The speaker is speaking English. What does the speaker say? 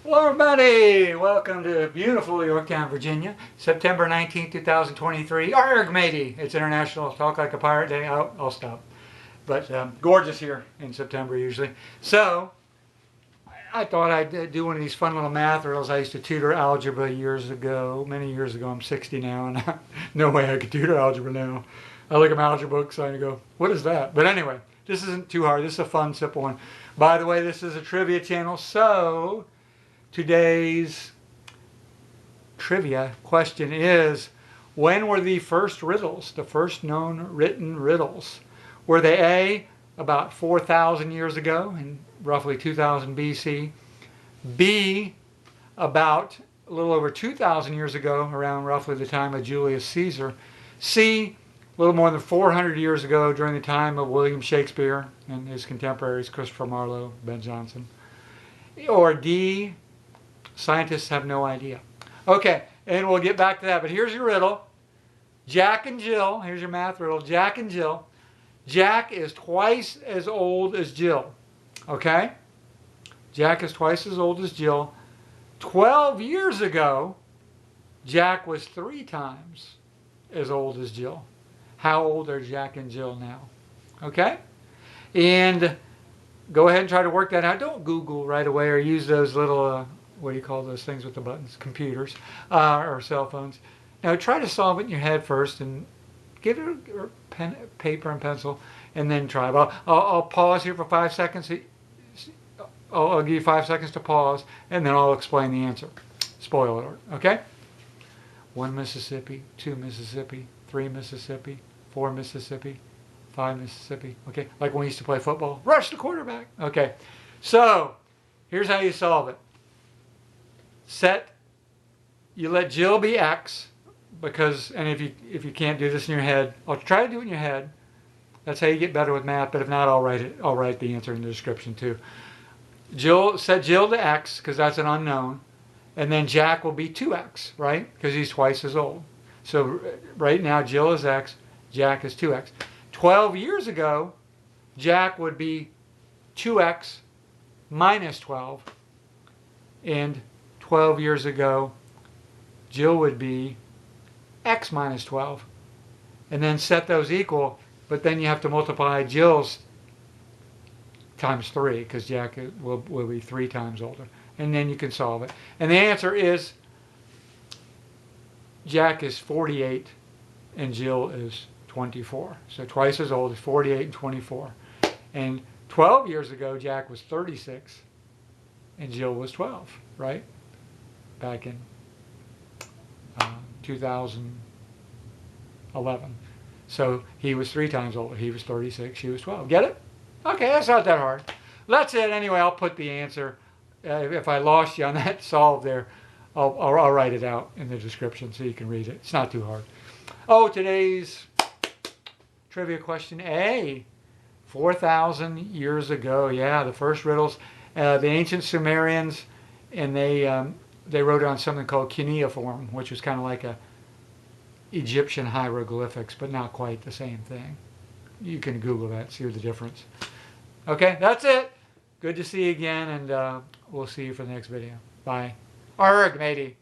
Hello everybody! Welcome to beautiful Yorktown, Virginia, September 19th, 2023. Arg, matey! It's International Talk Like a Pirate Day. I'll stop. But gorgeous here in September usually. So, I thought I'd do one of these fun little math riddles. I used to tutor algebra years ago, many years ago. I'm 60 now, and no way I could tutor algebra now. I look at my algebra books and I go, what is that? But anyway, this isn't too hard. This is a fun, simple one. By the way, this is a trivia channel, so today's trivia question is, when were the first riddles, the first known written riddles? Were they A, about 4,000 years ago, in roughly 2000 BC, B, about a little over 2,000 years ago, around roughly the time of Julius Caesar, C, a little more than 400 years ago during the time of William Shakespeare and his contemporaries Christopher Marlowe, Ben Jonson, or D, scientists have no idea. Okay, and we'll get back to that, but here's your riddle. Jack and Jill, here's your math riddle. Jack and Jill. Jack is twice as old as Jill. Okay? Jack is twice as old as Jill. 12 years ago, Jack was 3 times as old as Jill. How old are Jack and Jill now? Okay? And go ahead and try to work that out. Don't Google right away or use those little what do you call those things with the buttons? Computers or cell phones. Now try to solve it in your head first and get a pen, paper and pencil and then try. I'll pause here for 5 seconds. I'll give you 5 seconds to pause and then I'll explain the answer. Spoiler alert, okay? 1 Mississippi, 2 Mississippi, 3 Mississippi, 4 Mississippi, 5 Mississippi. Okay, like when we used to play football. Rush the quarterback. Okay, so here's how you solve it. You let Jill be X, because, and if you can't do this in your head, I'll try to do it in your head. That's how you get better with math, but if not, I'll write the answer in the description too. Set Jill to X, because that's an unknown, and then Jack will be 2X, right? Because he's twice as old. So right now, Jill is X, Jack is 2X. 12 years ago, Jack would be 2X minus 12, and 12 years ago, Jill would be X minus 12. And then set those equal, but then you have to multiply Jill's times 3, because Jack will be 3 times older. And then you can solve it. And the answer is, Jack is 48 and Jill is 24. So twice as old as 48 and 24. And 12 years ago, Jack was 36 and Jill was 12, right? Back in 2011. So he was 3 times older. He was 36, she was 12. Get it? Okay, that's not that hard. That's it. Anyway, I'll put the answer. If I lost you on that solve there, I'll write it out in the description so you can read it. It's not too hard. Oh, today's trivia question A. 4,000 years ago, yeah, the first riddles. The ancient Sumerians, and they wrote it on something called cuneiform, which was kind of like a Egyptian hieroglyphics, but not quite the same thing. You can Google that, see the difference. Okay, that's it. Good to see you again, and we'll see you for the next video. Bye. Arg, matey.